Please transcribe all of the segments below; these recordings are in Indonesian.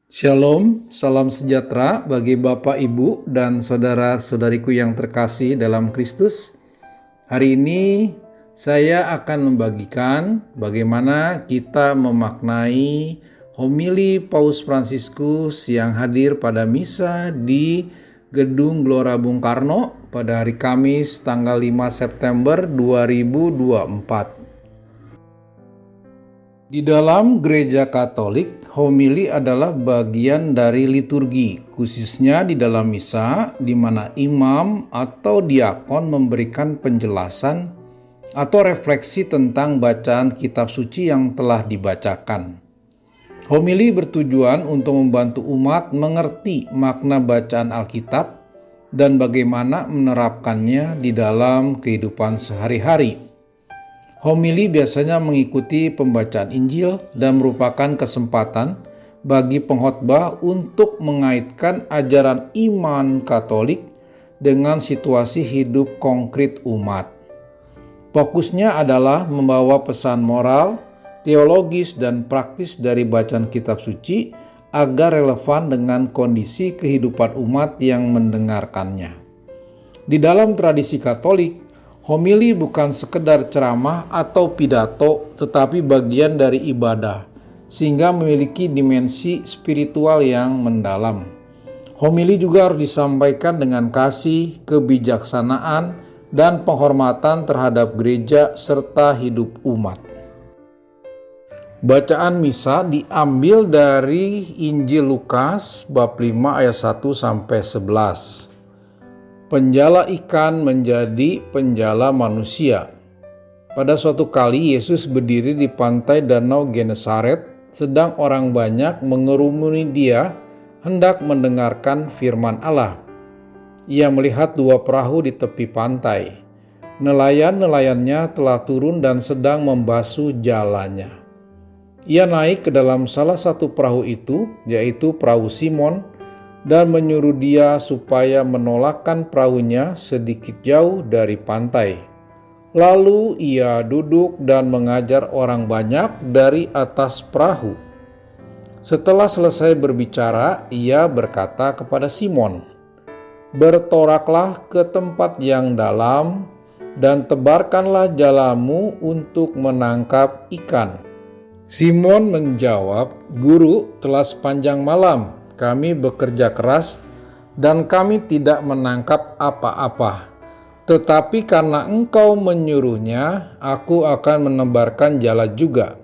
Shalom, salam sejahtera bagi Bapak, Ibu, dan saudara-saudariku yang terkasih dalam Kristus. Hari ini saya akan membagikan bagaimana kita memaknai homili Paus Fransiskus yang hadir pada misa di Gedung Gelora Bung Karno pada hari Kamis tanggal 5 September 2024. Di dalam gereja Katolik, homili adalah bagian dari liturgi, khususnya di dalam misa, di mana imam atau diakon memberikan penjelasan atau refleksi tentang bacaan kitab suci yang telah dibacakan. Homili bertujuan untuk membantu umat mengerti makna bacaan Alkitab dan bagaimana menerapkannya di dalam kehidupan sehari-hari. Homili biasanya mengikuti pembacaan Injil dan merupakan kesempatan bagi pengkhotbah untuk mengaitkan ajaran iman Katolik dengan situasi hidup konkret umat. Fokusnya adalah membawa pesan moral, teologis, dan praktis dari bacaan kitab suci agar relevan dengan kondisi kehidupan umat yang mendengarkannya. Di dalam tradisi Katolik, homili bukan sekedar ceramah atau pidato, tetapi bagian dari ibadah, sehingga memiliki dimensi spiritual yang mendalam. Homili juga harus disampaikan dengan kasih, kebijaksanaan, dan penghormatan terhadap gereja serta hidup umat. Bacaan misa diambil dari Injil Lukas bab 5 ayat 1 sampai 11. Penjala ikan menjadi penjala manusia. Pada suatu kali Yesus berdiri di pantai Danau Genesaret, sedang orang banyak mengerumuni dia hendak mendengarkan firman Allah. Ia melihat dua perahu di tepi pantai. Nelayan-nelayannya telah turun dan sedang membasuh jalannya. Ia naik ke dalam salah satu perahu itu, yaitu perahu Simon, dan menyuruh dia supaya menolakkan perahunya sedikit jauh dari pantai. Lalu ia duduk dan mengajar orang banyak dari atas perahu. Setelah selesai berbicara, ia berkata kepada Simon, "Bertoraklah ke tempat yang dalam dan tebarkanlah jalamu untuk menangkap ikan." Simon menjawab, "Guru, telah sepanjang malam kami bekerja keras dan kami tidak menangkap apa-apa. Tetapi karena engkau menyuruhnya, aku akan menebarkan jala juga."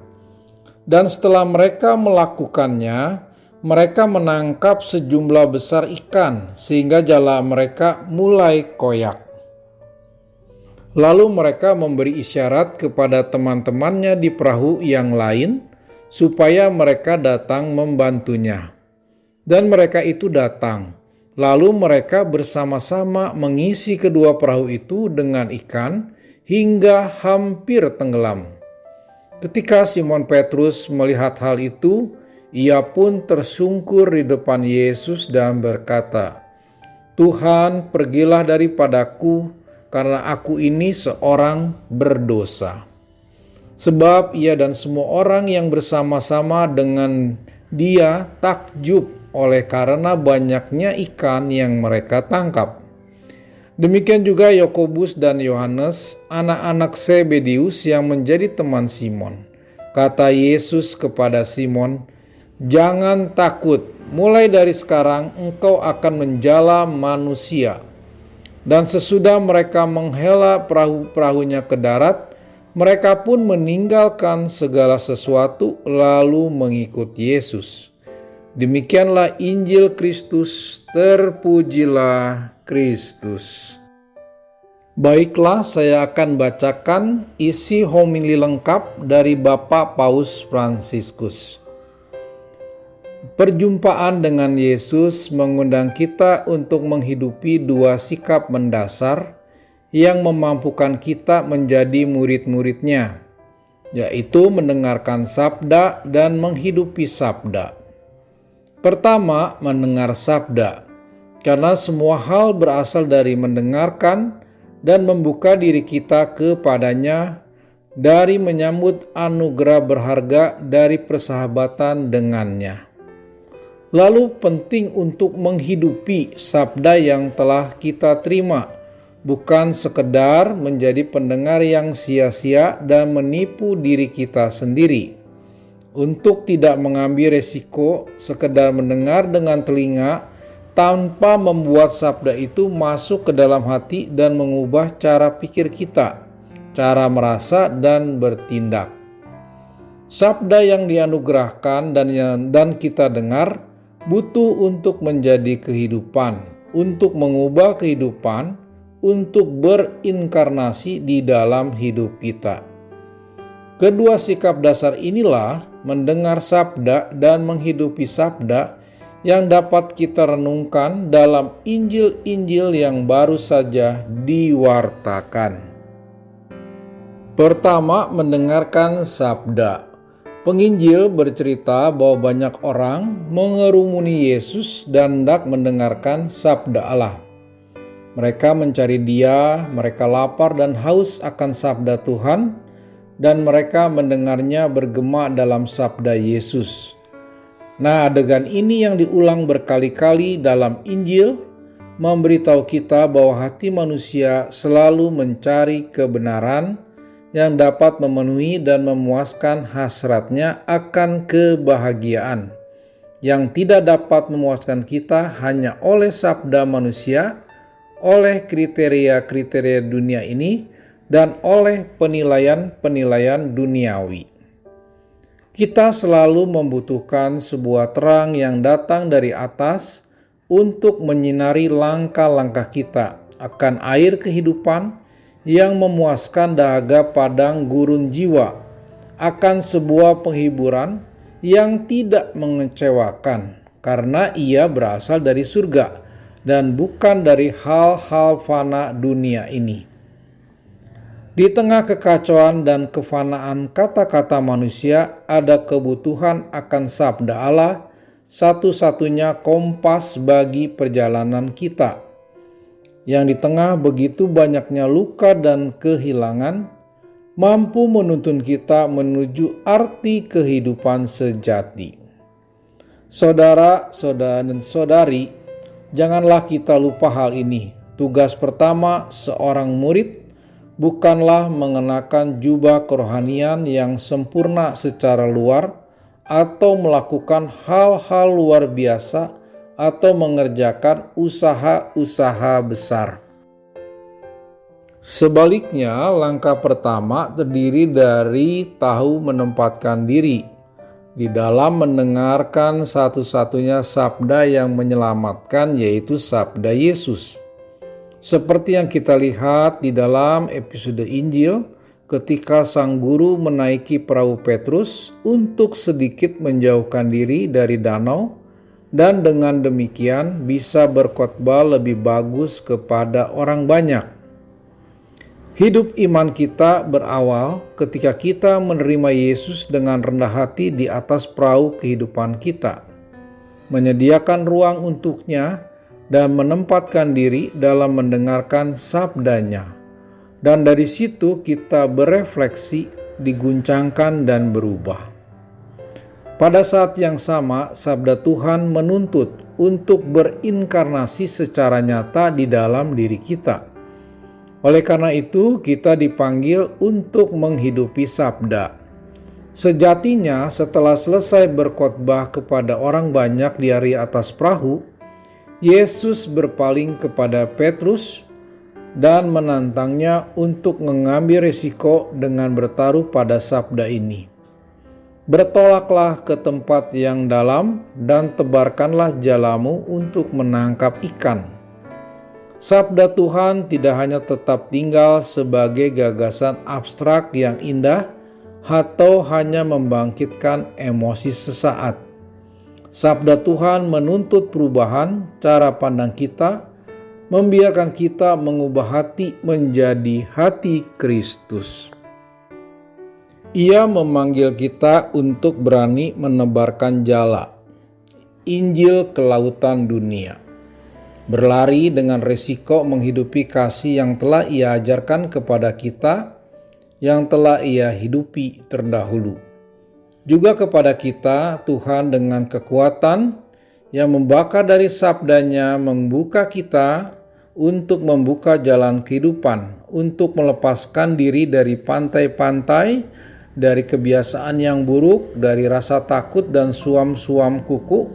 Dan setelah mereka melakukannya, mereka menangkap sejumlah besar ikan sehingga jala mereka mulai koyak. Lalu mereka memberi isyarat kepada teman-temannya di perahu yang lain supaya mereka datang membantunya. Dan mereka itu datang. Lalu mereka bersama-sama mengisi kedua perahu itu dengan ikan hingga hampir tenggelam. Ketika Simon Petrus melihat hal itu, ia pun tersungkur di depan Yesus dan berkata, "Tuhan, pergilah daripadaku, karena aku ini seorang berdosa." Sebab ia dan semua orang yang bersama-sama dengan dia takjub oleh karena banyaknya ikan yang mereka tangkap. Demikian juga Yakobus dan Yohanes, anak-anak Zebedeus yang menjadi teman Simon. Kata Yesus kepada Simon, "Jangan takut, mulai dari sekarang engkau akan menjala manusia." Dan sesudah mereka menghela perahu-perahunya ke darat, mereka pun meninggalkan segala sesuatu lalu mengikut Yesus. Demikianlah Injil Kristus, terpujilah Kristus. Baiklah, saya akan bacakan isi homili lengkap dari Bapak Paus Fransiskus. Perjumpaan dengan Yesus mengundang kita untuk menghidupi dua sikap mendasar yang memampukan kita menjadi murid-muridnya, yaitu mendengarkan sabda dan menghidupi sabda. Pertama, mendengar sabda, karena semua hal berasal dari mendengarkan dan membuka diri kita kepadanya, dari menyambut anugerah berharga dari persahabatan dengannya. Lalu penting untuk menghidupi sabda yang telah kita terima, bukan sekedar menjadi pendengar yang sia-sia dan menipu diri kita sendiri. Untuk tidak mengambil resiko sekedar mendengar dengan telinga tanpa membuat sabda itu masuk ke dalam hati dan mengubah cara pikir kita, cara merasa dan bertindak. Sabda yang dianugerahkan dan kita dengar butuh untuk menjadi kehidupan, untuk mengubah kehidupan, untuk berinkarnasi di dalam hidup kita. Kedua sikap dasar inilah, mendengar sabda dan menghidupi sabda, yang dapat kita renungkan dalam Injil-Injil yang baru saja diwartakan. Pertama, mendengarkan sabda. Penginjil bercerita bahwa banyak orang mengerumuni Yesus dan hendak mendengarkan sabda Allah. Mereka mencari Dia, mereka lapar dan haus akan sabda Tuhan, dan mereka mendengarnya bergema dalam sabda Yesus. Nah, adegan ini yang diulang berkali-kali dalam Injil memberitahu kita bahwa hati manusia selalu mencari kebenaran yang dapat memenuhi dan memuaskan hasratnya akan kebahagiaan, yang tidak dapat memuaskan kita hanya oleh sabda manusia, oleh kriteria-kriteria dunia ini, dan oleh penilaian-penilaian duniawi. Kita selalu membutuhkan sebuah terang yang datang dari atas untuk menyinari langkah-langkah kita akan air kehidupan yang memuaskan dahaga padang gurun jiwa, akan sebuah penghiburan yang tidak mengecewakan karena ia berasal dari surga dan bukan dari hal-hal fana dunia ini. Di tengah kekacauan dan kefanaan kata-kata manusia, ada kebutuhan akan sabda Allah, satu-satunya kompas bagi perjalanan kita. Yang di tengah begitu banyaknya luka dan kehilangan, mampu menuntun kita menuju arti kehidupan sejati. Saudara-saudara dan saudari, janganlah kita lupa hal ini. Tugas pertama seorang murid bukanlah mengenakan jubah kerohanian yang sempurna secara luar, atau melakukan hal-hal luar biasa, atau mengerjakan usaha-usaha besar. Sebaliknya, langkah pertama terdiri dari tahu menempatkan diri di dalam mendengarkan satu-satunya sabda yang menyelamatkan, yaitu sabda Yesus. Seperti yang kita lihat di dalam episode Injil, ketika sang guru menaiki perahu Petrus untuk sedikit menjauhkan diri dari danau, dan dengan demikian bisa berkhotbah lebih bagus kepada orang banyak. Hidup iman kita berawal ketika kita menerima Yesus dengan rendah hati di atas perahu kehidupan kita, menyediakan ruang untuknya, dan menempatkan diri dalam mendengarkan sabdanya. Dan dari situ kita berefleksi, diguncangkan dan berubah. Pada saat yang sama, sabda Tuhan menuntut untuk berinkarnasi secara nyata di dalam diri kita. Oleh karena itu, kita dipanggil untuk menghidupi sabda. Sejatinya, setelah selesai berkhotbah kepada orang banyak di hari atas perahu, Yesus berpaling kepada Petrus dan menantangnya untuk mengambil risiko dengan bertaruh pada sabda ini. Bertolaklah ke tempat yang dalam dan tebarkanlah jalamu untuk menangkap ikan. Sabda Tuhan tidak hanya tetap tinggal sebagai gagasan abstrak yang indah atau hanya membangkitkan emosi sesaat. Sabda Tuhan menuntut perubahan cara pandang kita, membiarkan kita mengubah hati menjadi hati Kristus. Ia memanggil kita untuk berani menebarkan jala, Injil ke lautan dunia. Berlari dengan resiko menghidupi kasih yang telah Ia ajarkan kepada kita, yang telah Ia hidupi terdahulu. Juga kepada kita, Tuhan dengan kekuatan yang membakar dari sabdanya membuka kita untuk membuka jalan kehidupan, untuk melepaskan diri dari pantai-pantai, dari kebiasaan yang buruk, dari rasa takut dan suam-suam kuku,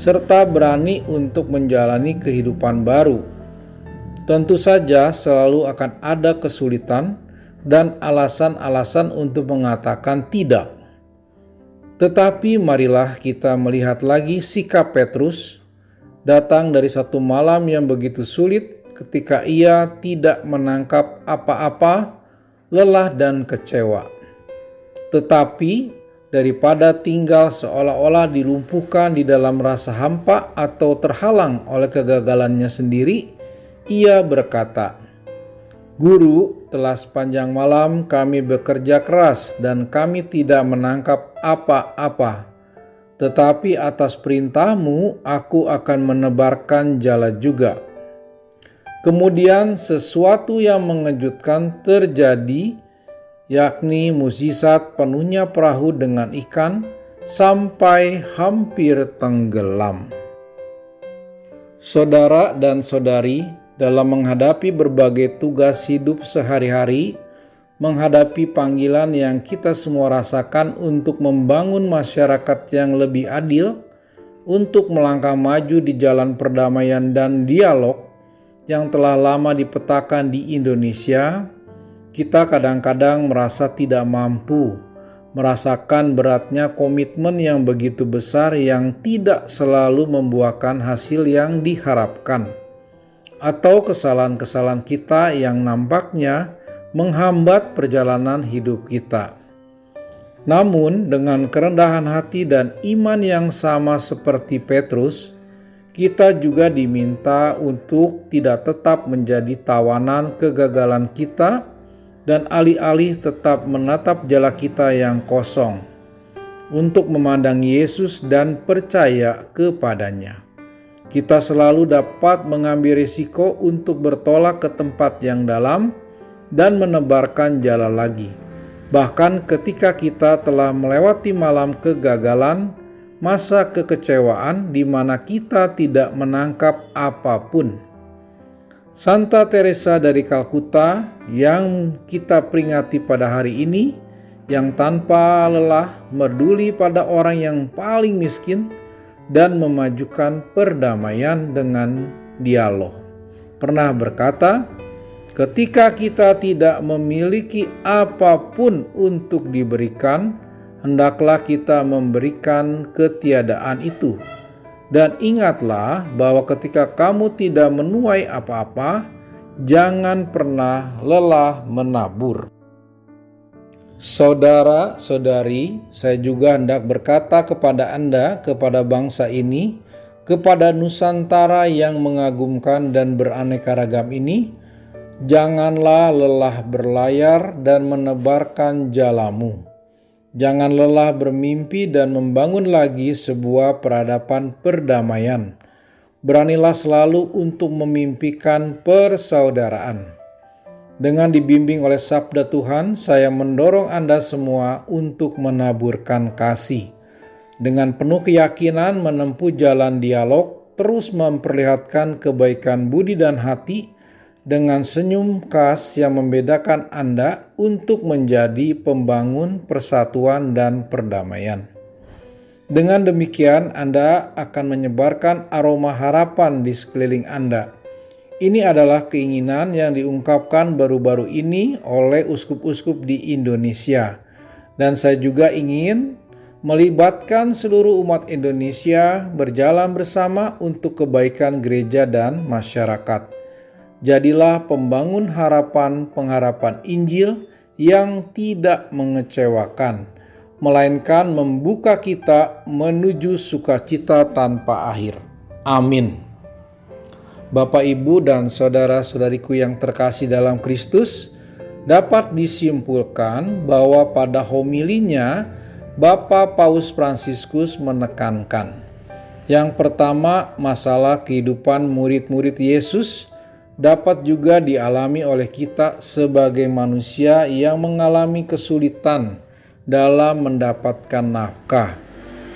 serta berani untuk menjalani kehidupan baru. Tentu saja selalu akan ada kesulitan dan alasan-alasan untuk mengatakan tidak. Tetapi marilah kita melihat lagi sikap Petrus datang dari satu malam yang begitu sulit ketika ia tidak menangkap apa-apa, lelah dan kecewa. Tetapi daripada tinggal seolah-olah dilumpuhkan di dalam rasa hampa atau terhalang oleh kegagalannya sendiri, ia berkata, "Guru, telah sepanjang malam kami bekerja keras dan kami tidak menangkap apa-apa. Tetapi atas perintahmu aku akan menebarkan jala juga." Kemudian sesuatu yang mengejutkan terjadi, yakni mukjizat penuhnya perahu dengan ikan sampai hampir tenggelam. Saudara dan saudari, dalam menghadapi berbagai tugas hidup sehari-hari, menghadapi panggilan yang kita semua rasakan untuk membangun masyarakat yang lebih adil, untuk melangkah maju di jalan perdamaian dan dialog yang telah lama dipetakan di Indonesia, kita kadang-kadang merasa tidak mampu, merasakan beratnya komitmen yang begitu besar yang tidak selalu membuahkan hasil yang diharapkan, atau kesalahan-kesalahan kita yang nampaknya menghambat perjalanan hidup kita. Namun dengan kerendahan hati dan iman yang sama seperti Petrus, kita juga diminta untuk tidak tetap menjadi tawanan kegagalan kita dan alih-alih tetap menatap jala kita yang kosong untuk memandang Yesus dan percaya kepadanya. Kita selalu dapat mengambil risiko untuk bertolak ke tempat yang dalam dan menebarkan jala lagi. Bahkan ketika kita telah melewati malam kegagalan, masa kekecewaan di mana kita tidak menangkap apapun. Santa Teresa dari Kalkuta yang kita peringati pada hari ini, yang tanpa lelah peduli pada orang yang paling miskin dan memajukan perdamaian dengan dialog, pernah berkata, "Ketika kita tidak memiliki apapun untuk diberikan, hendaklah kita memberikan ketiadaan itu. Dan ingatlah bahwa ketika kamu tidak menuai apa-apa, jangan pernah lelah menabur." Saudara-saudari, saya juga hendak berkata kepada Anda, kepada bangsa ini, kepada Nusantara yang mengagumkan dan beraneka ragam ini, janganlah lelah berlayar dan menebarkan jalamu. Jangan lelah bermimpi dan membangun lagi sebuah peradaban perdamaian. Beranilah selalu untuk memimpikan persaudaraan. Dengan dibimbing oleh sabda Tuhan, saya mendorong Anda semua untuk menaburkan kasih. Dengan penuh keyakinan menempuh jalan dialog, terus memperlihatkan kebaikan budi dan hati, dengan senyum khas yang membedakan Anda untuk menjadi pembangun persatuan dan perdamaian. Dengan demikian, Anda akan menyebarkan aroma harapan di sekeliling Anda. Ini adalah keinginan yang diungkapkan baru-baru ini oleh uskup-uskup di Indonesia. Dan saya juga ingin melibatkan seluruh umat Indonesia berjalan bersama untuk kebaikan gereja dan masyarakat. Jadilah pembangun harapan pengharapan Injil yang tidak mengecewakan, melainkan membuka kita menuju sukacita tanpa akhir. Amin. Bapak, Ibu, dan saudara-saudariku yang terkasih dalam Kristus, dapat disimpulkan bahwa pada homilinya Bapak Paus Fransiskus menekankan, yang pertama, masalah kehidupan murid-murid Yesus dapat juga dialami oleh kita sebagai manusia yang mengalami kesulitan dalam mendapatkan nafkah.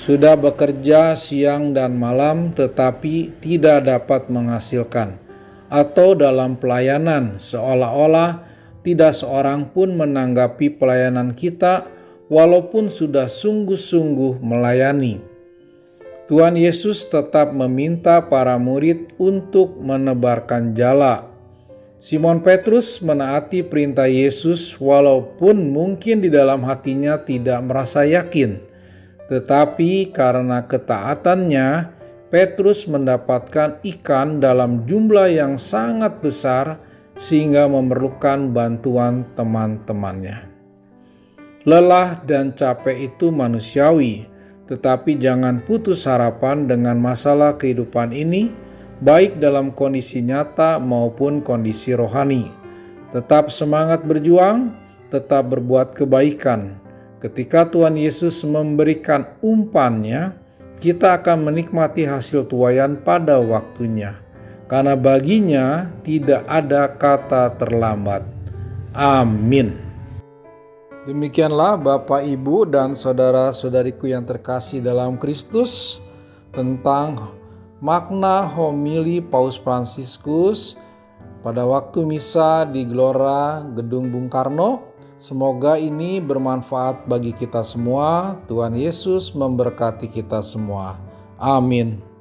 Sudah bekerja siang dan malam tetapi tidak dapat menghasilkan, atau dalam pelayanan seolah-olah tidak seorang pun menanggapi pelayanan kita walaupun sudah sungguh-sungguh melayani. Tuhan Yesus tetap meminta para murid untuk menebarkan jala. Simon Petrus menaati perintah Yesus walaupun mungkin di dalam hatinya tidak merasa yakin. Tetapi karena ketaatannya, Petrus mendapatkan ikan dalam jumlah yang sangat besar sehingga memerlukan bantuan teman-temannya. Lelah dan capek itu manusiawi, tetapi jangan putus harapan dengan masalah kehidupan ini, baik dalam kondisi nyata maupun kondisi rohani. Tetap semangat berjuang, tetap berbuat kebaikan. Ketika Tuhan Yesus memberikan umpannya, kita akan menikmati hasil tuaian pada waktunya. Karena baginya tidak ada kata terlambat. Amin. Demikianlah Bapak, Ibu, dan saudara-saudariku yang terkasih dalam Kristus tentang makna homili Paus Fransiskus pada waktu misa di Gelora Gedung Bung Karno. Semoga ini bermanfaat bagi kita semua. Tuhan Yesus memberkati kita semua. Amin.